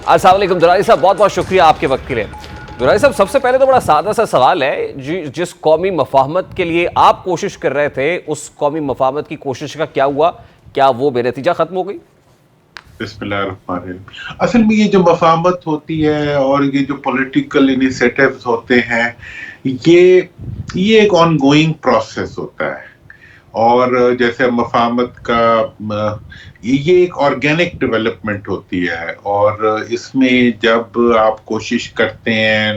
السلام علیکم درانی صاحب، بہت بہت شکریہ آپ کے وقت کے لیے. درانی صاحب، سب سے پہلے تو بڑا سادہ سا سوال ہے، جس قومی مفاہمت کے لیے آپ کوشش کر رہے تھے، اس قومی مفاہمت کی کوشش کا کیا ہوا؟ کیا وہ بے نتیجہ ختم ہو گئی؟ بسم اللہ الرحمن الرحیم. اصل میں یہ جو مفاہمت ہوتی ہے اور یہ جو پولیٹیکل انیشیٹیوز ہوتے ہیں، یہ ایک آن گوئنگ پروسیس ہوتا ہے. اور جیسے مفاہمت کا یہ ایک آرگینک ڈیولپمنٹ ہوتی ہے، اور اس میں جب آپ کوشش کرتے ہیں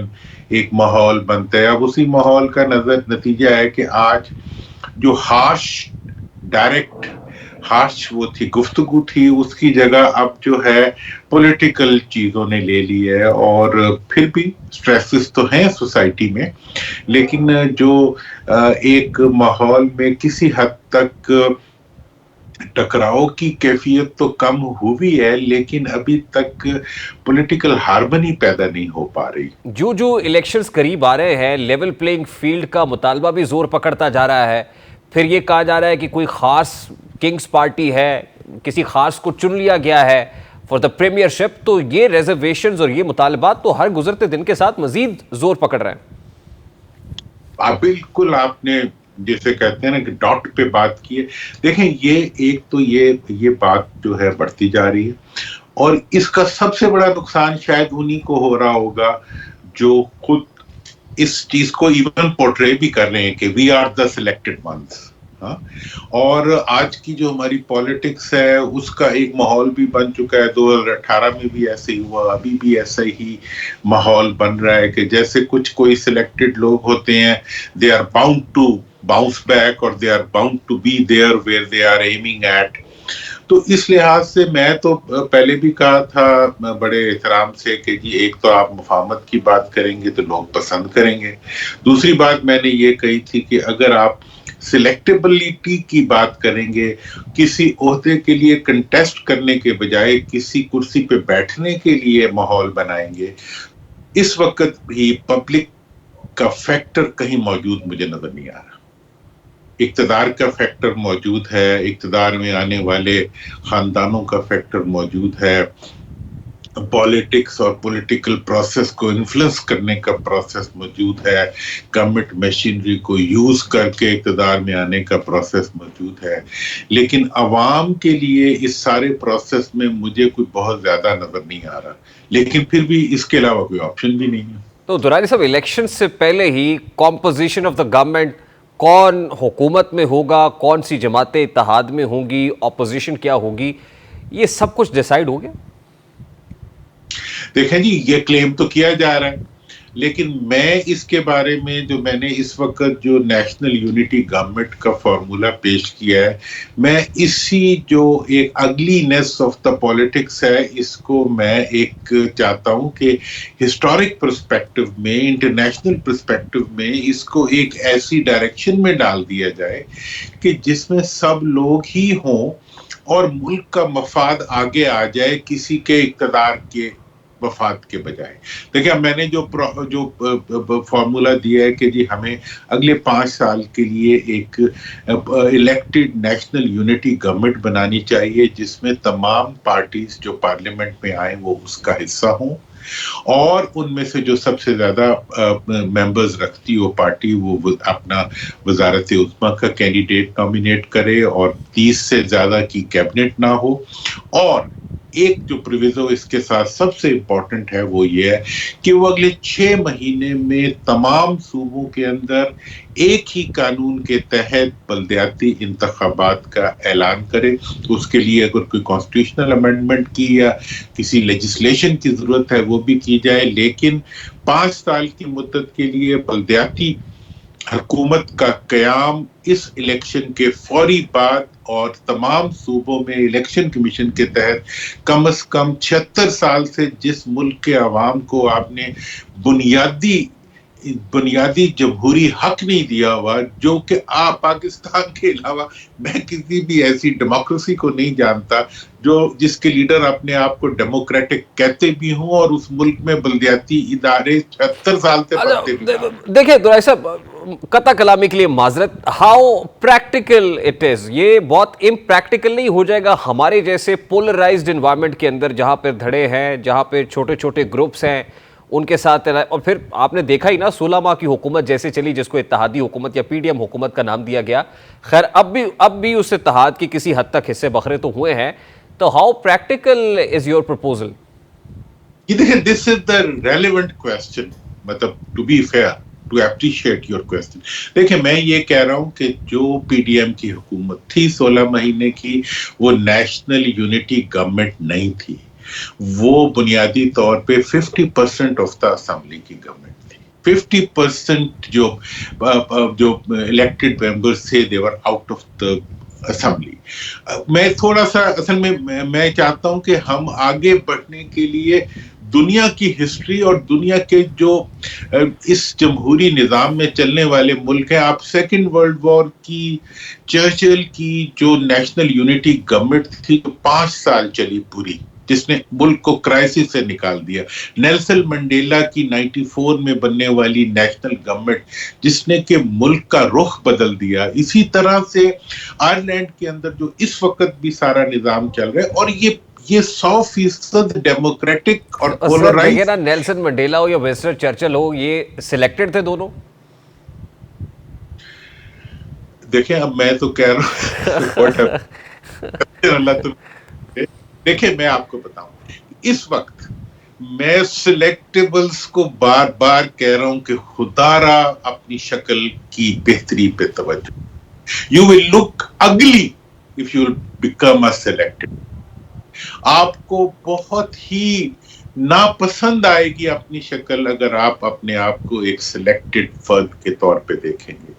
ایک ماحول بنتا ہے. اب اسی ماحول کا نتیجہ ہے کہ آج جو ہارش وہ تھی گفتگو تھی، اس کی جگہ اب جو ہے پولیٹیکل چیزوں نے لے لی ہے. اور پھر بھی سٹریسز تو ہیں سوسائٹی میں، لیکن جو ایک ماحول میں کسی حد تک ٹکراؤ کی کیفیت تو کم ہوئی ہے، لیکن ابھی تک پولیٹیکل ہارمنی پیدا نہیں ہو پا رہی. جو الیکشنز قریب آ رہے ہیں، لیول پلینگ فیلڈ کا مطالبہ بھی زور پکڑتا جا رہا ہے. پھر یہ کہا جا رہا ہے کہ کوئی خاص کنگز پارٹی ہے، کسی خاص کو چن لیا گیا ہے فار دا پریمیئر شپ. تو یہ ریزرویشنز اور یہ مطالبات تو ہر گزرتے دن کے ساتھ مزید زور پکڑ رہے ہیں. بالکل، آپ نے جیسے کہتے ہیں نا کہ ڈاٹ پہ بات کی ہے. دیکھیں، یہ بات جو ہے بڑھتی جا رہی ہے، اور اس کا سب سے بڑا نقصان شاید انہی کو ہو رہا ہوگا جو خود اس چیز کو ایون پورٹرے بھی کر رہے ہیں کہ we are the selected ones. اور آج کی جو ہماری پالیٹکس ہے، اس کا ایک ماحول بھی بن چکا ہے. 2018 میں بھی ایسے ہی ہوا، ابھی بھی ایسا ہی ماحول بن رہا ہے کہ جیسے کوئی سلیکٹڈ لوگ ہوتے ہیں، they are bound to bounce back, اور they are bound to be there where they are aiming at. تو اس لحاظ سے میں تو پہلے بھی کہا تھا بڑے احترام سے کہ جی، ایک تو آپ مفاہمت کی بات کریں گے تو لوگ پسند کریں گے. دوسری بات میں نے یہ کہی تھی کہ اگر آپ سلیکٹیبلٹی کی بات کریں گے، کسی عہدے کے لیے کنٹیسٹ کرنے کے بجائے کسی کرسی پہ بیٹھنے کے لیے ماحول بنائیں گے، اس وقت بھی پبلک کا فیکٹر کہیں موجود مجھے نظر نہیں آ رہا. اقتدار کا فیکٹر موجود ہے، اقتدار میں آنے والے خاندانوں کا فیکٹر موجود ہے، پالیٹکس اور پولیٹیکل پروسیس کو انفلوئنس کرنے کا پروسیس موجود ہے، گورنمنٹ مشینری کو یوز کر کے اقتدار میں آنے کا پروسیس موجود ہے. لیکن عوام کے لیے اس سارے پروسیس میں مجھے کوئی بہت زیادہ نظر نہیں آ رہا، لیکن پھر بھی اس کے علاوہ کوئی آپشن بھی نہیں ہے. تو درانی صاحب، الیکشن سے پہلے ہی کمپوزیشن آف دا گورنمنٹ، کون حکومت میں ہوگا، کون سی جماعتیں اتحاد میں ہوں گی، اپوزیشن کیا ہوگی، یہ سب کچھ ڈیسائیڈ ہو گیا؟ دیکھیں جی، یہ کلیم تو کیا جا رہا ہے، لیکن میں اس کے بارے میں جو میں نے اس وقت جو نیشنل یونٹی گورنمنٹ کا فارمولا پیش کیا ہے، میں اسی جو ایک اگلی نیس آف دا پالیٹکس ہے، اس کو میں ایک چاہتا ہوں کہ ہسٹورک پرسپیکٹو میں، انٹرنیشنل پرسپیکٹو میں اس کو ایک ایسی ڈائریکشن میں ڈال دیا جائے کہ جس میں سب لوگ ہی ہوں اور ملک کا مفاد آگے آ جائے کسی کے اقتدار کے مفاد کے بجائے. دیکھیں، میں نے جو فارمولا دیا ہے کہ جی ہمیں اگلے 5 سال کے لیے ایک الیکٹڈ نیشنل یونٹی گورنمنٹ بنانی چاہیے، جس میں تمام پارٹیز جو پارلیمنٹ میں آئیں وہ اس کا حصہ ہوں، اور ان میں سے جو سب سے زیادہ ممبرز رکھتی وہ پارٹی، وہ اپنا وزارت عظمیٰ کا کینڈیڈیٹ نامینیٹ کرے، اور 30 سے زیادہ کی کیبنٹ نہ ہو. اور ایک جو پروویزو اس کے ساتھ سب سے امپورٹنٹ ہے وہ یہ ہے کہ وہ اگلے 6 مہینے میں تمام صوبوں کے اندر ایک ہی قانون کے تحت بلدیاتی انتخابات کا اعلان کرے. اس کے لیے اگر کوئی کانسٹیٹیوشنل امینڈمنٹ کی یا کسی لیجسلیشن کی ضرورت ہے وہ بھی کی جائے، لیکن 5 سال کی مدت کے لیے بلدیاتی حکومت کا قیام اس الیکشن کے فوری بعد، اور تمام صوبوں میں الیکشن کمیشن کے تحت کم از کم 76 سال سے جس ملک کے عوام کو آپ نے بنیادی جمہوری حق نہیں دیا ہوا، جو کہ پاکستان کے علاوہ میں کسی بھی ایسی ڈیموکریسی کو نہیں جانتا جس کے لیڈر اپنے آپ کو ڈیموکریٹک کہتے بھی ہوں، اور اس ملک میں بلدیاتی ادارے 76 سال سے بنتے بھی نہ ہوں. دیکھیں درانی صاحب، قطع کلامی کے لیے معذرت, ہاؤ پریکٹیکل اٹ از, یہ بہت امپریکٹیکل نہیں ہو جائے گا ہمارے جیسے پولرائزڈ انوائرمنٹ کے اندر جہاں پہ دھڑے ہیں, جہاں پہ چھوٹے چھوٹے گروپس ہیں ان کے ساتھ, اور پھر آپ نے دیکھا ہی نا 16 ماہ کی حکومت جیسے چلی جس کو اتحادی حکومت یا پی ڈی ایم حکومت کا نام دیا گیا, خیر اب بھی اس اتحاد کی کسی حد تک حصے بکھرے تو ہوئے ہیں, تو how practical is your proposal? یہ دیکھیں, this is the relevant question, مطلب to be fair, to appreciate your question. دیکھیں میں یہ کہہ رہا ہوں کہ جو پی ڈی ایم کی حکومت تھی 16 مہینے کی, وہ نیشنل یونٹی گورنمنٹ نہیں تھی, وہ بنیادی طور پہ 50% آف دا اسمبلی کی گورنمنٹ تھی. 50% جو الیکٹڈ ممبرز تھے they were out of the assembly. میں تھوڑا سا اصل میں چاہتا ہوں کہ ہم آگے بڑھنے کے لیے دنیا کی ہسٹری اور دنیا کے جو اس جمہوری نظام میں چلنے والے ملک ہیں, آپ سیکنڈ ورلڈ وار کی چرچل کی جو نیشنل یونٹی گورنمنٹ تھی جو 5 سال چلی پوری, جس نے ملک کو کرائسس سے نکال دیا, نیلسن منڈیلا کی 94 میں بننے والی نیشنل گورنمنٹ جس نے کہ ملک کا رخ بدل دیا, اسی طرح سے آئرلینڈ کے اندر جو اس وقت بھی سارا نظام چل رہا ہے, اور یہ 100% ڈیموکریٹک اور پولرائز. نیلسن منڈیلا ہو یا ونسٹن چرچل ہو, یہ سلیکٹڈ تھے دونوں. دیکھیں اب میں تو کہہ رہا ہوں دیکھیں میں آپ کو بتاؤں, اس وقت میں سلیکٹیبلز کو بار بار کہہ رہا ہوں کہ خدارا اپنی شکل کی بہتری پہ توجہ. You will look ugly if you become a selected. آپ کو بہت ہی ناپسند آئے گی اپنی شکل اگر آپ اپنے آپ کو ایک سلیکٹڈ فرد کے طور پہ دیکھیں گے.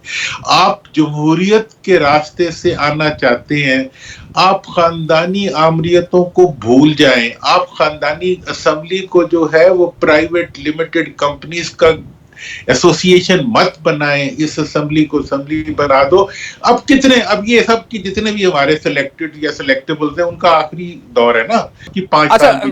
آپ جمہوریت کے راستے سے آنا چاہتے ہیں, آپ خاندانی آمریتوں کو بھول جائیں, آپ خاندانی اسمبلی کو جو ہے وہ پرائیویٹ لمیٹڈ کمپنیز کا ایسوسیشن مت بنائیں, اس اسمبلی کو اسمبلی بنا دو. اب یہ سب کی جتنے بھی ہمارے سلیکٹڈ یا سلیکٹیبلز ہیں ان کا آخری دور ہے نا کہ 5 سال.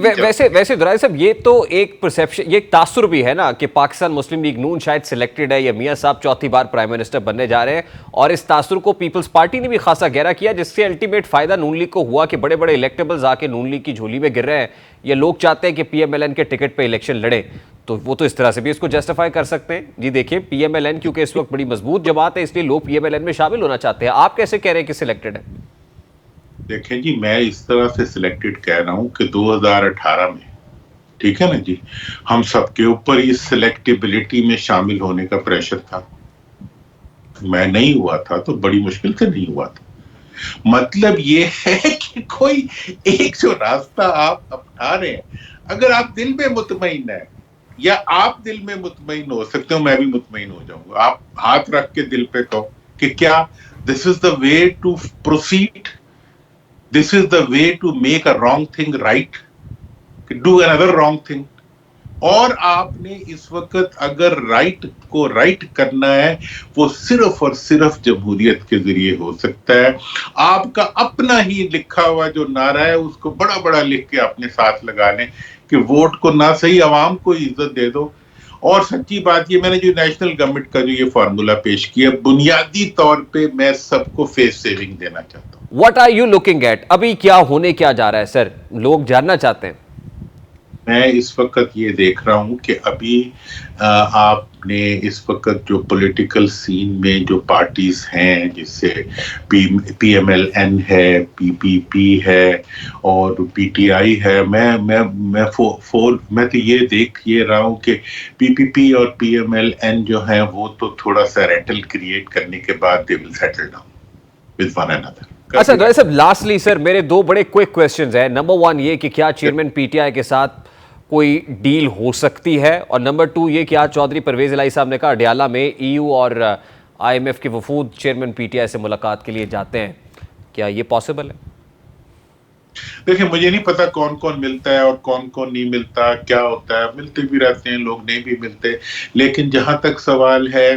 ویسے درائے صاحب یہ تو ایک پرسیپشن, یہ ایک تاثر بھی ہے نا کہ پاکستان مسلم لیگ نون شاید سلیکٹڈ ہے, یا میاں صاحب چوتھی بار پرائم منسٹر بننے جا رہے ہیں, اور اس تاثر کو پیپلز پارٹی نے بھی خاصا گہرا کیا, جس سے الٹیمیٹ فائدہ نون لیگ کو ہوا کہ بڑے بڑے الیکٹیبلز آ کے نون لیگ کی جھولی میں گر رہے ہیں. یہ لوگ چاہتے ہیں کہ پی ایم ایل این کے ٹکٹ پہ الیکشن لڑے, تو وہ تو اس طرح سے بھی اس کو جسٹیفائی کر سکتے ہیں. جی دیکھیں پی ایم ایل این کیونکہ اس وقت بڑی مضبوط جماعت ہے, اس لیے لوگ پی ایم ایل این میں شامل ہونا چاہتے ہیں. آپ کیسے کہہ رہے ہیں کہ سلیکٹڈ ہے؟ دیکھیں جی میں اس طرح سے سلیکٹڈ کہہ رہا ہوں کہ 2018 میں, ٹھیک ہے نا جی, ہم سب کے اوپر اس سلیکٹیبلٹی میں شامل ہونے کا پریشر تھا. میں نہیں ہوا تھا تو بڑی مشکل سے نہیں ہوا تھا. مطلب یہ ہے کہ کوئی ایک جو راستہ آپ اپنا رہے ہیں, اگر آپ دل میں مطمئن ہیں, یا آپ دل میں مطمئن ہو سکتے ہو, میں بھی مطمئن ہو جاؤں گا, آپ ہاتھ رکھ کے دل پہ کہو کہ کیا this is the way to proceed, this is the way to make a wrong thing right, do another wrong thing. اور آپ نے اس وقت اگر رائٹ کو رائٹ کرنا ہے وہ صرف اور صرف جمہوریت کے ذریعے ہو سکتا ہے. آپ کا اپنا ہی لکھا ہوا جو نعرہ ہے اس کو بڑا بڑا لکھ کے اپنے ساتھ لگا لیں کہ ووٹ کو نہ صحیح عوام کو عزت دے دو. اور سچی بات یہ, میں نے جو نیشنل گورنمنٹ کا جو یہ فارمولا پیش کیا, بنیادی طور پہ میں سب کو فیس سیونگ دینا چاہتا ہوں. What are you looking at? ابھی کیا ہونے کیا جا رہا ہے سر, لوگ جاننا چاہتے ہیں. میں اس وقت یہ دیکھ رہا ہوں کہ ابھی آپ نے اس وقت جو پولیٹیکل سین میں جو پارٹیز ہیں, جس سے پی ایم ایل این ہے, پی پی پی ہے اور پی ٹی آئی ہے, میں تو یہ دیکھ یہ رہا ہوں کہ پی پی پی اور پی ایم ایل این جو ہیں وہ تو تھوڑا سا ریٹل کریٹ کرنے کے بعد they will settle down with one another. اچھا دراصل صاحب لاسٹلی سر میرے 2 بڑے کوئک کویسچنز ہیں. نمبر 1 یہ کہ کیا چیئرمین پی ٹی آئی کے ساتھ کوئی ڈیل ہو سکتی ہے, اور نمبر 2 یہ کہ آج چودھری پرویز الہی صاحب نے کہا اڈیالہ میں ای یو اور آئی ایم ایف کے وفود چیئرمین پی ٹی آئی سے ملاقات کے لیے جاتے ہیں, کیا یہ پاسبل ہے؟ دیکھیں مجھے نہیں پتا کون کون ملتا ہے اور کون کون نہیں ملتا, کیا ہوتا ہے, ملتے بھی رہتے ہیں لوگ, نہیں بھی ملتے. لیکن جہاں تک سوال ہے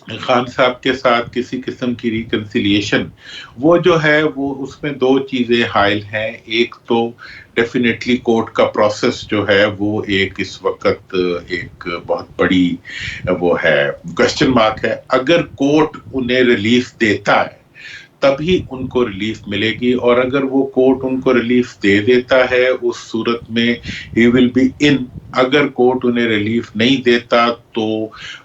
خان صاحب کے ساتھ کسی قسم کی ریکنسیلیشن وہ جو ہے وہ اس میں دو چیزیں حائل ہیں. ایک تو ڈیفینیٹلی کورٹ کا پروسیس جو ہے وہ ایک اس وقت ایک بہت بڑی وہ ہے کوشچن مارک ہے. اگر کورٹ انہیں ریلیف دیتا ہے تبھی ان کو ریلیف ملے گی، اور اگر وہ کورٹ ان کو ریلیف دے دیتا ہے اس صورت میں ہی ول بی ان. اگر کورٹ انہیں ریلیف نہیں دیتا تو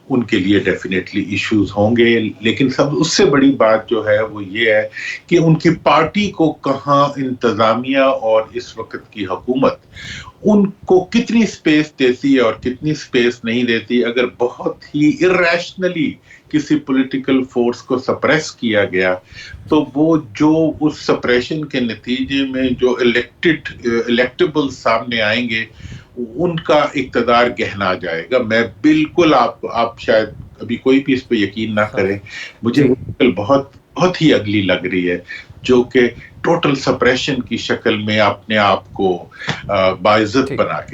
ان کے لیے ڈیفینیٹلی ایشوز ہوں گے. لیکن سب اس سے بڑی بات جو ہے وہ یہ ہے کہ ان کی پارٹی کو کہاں انتظامیہ اور اس وقت کی حکومت ان کو کتنی سپیس دیتی ہے اور کتنی سپیس نہیں دیتی. اگر بہت ہی irrationally کسی پولیٹیکل فورس کو سپریس کیا گیا تو وہ جو اس سپریشن کے نتیجے میں جو الیکٹیبل سامنے آئیں گے ان کا اقتدار گہنا جائے گا. میں بالکل آپ شاید ابھی کوئی بھی اس پہ یقین نہ کریں، مجھے بالکل بہت بہت ہی اگلی لگ رہی ہے جو کہ ٹوٹل سپریشن کی شکل میں اپنے آپ کو باعزت بنا کے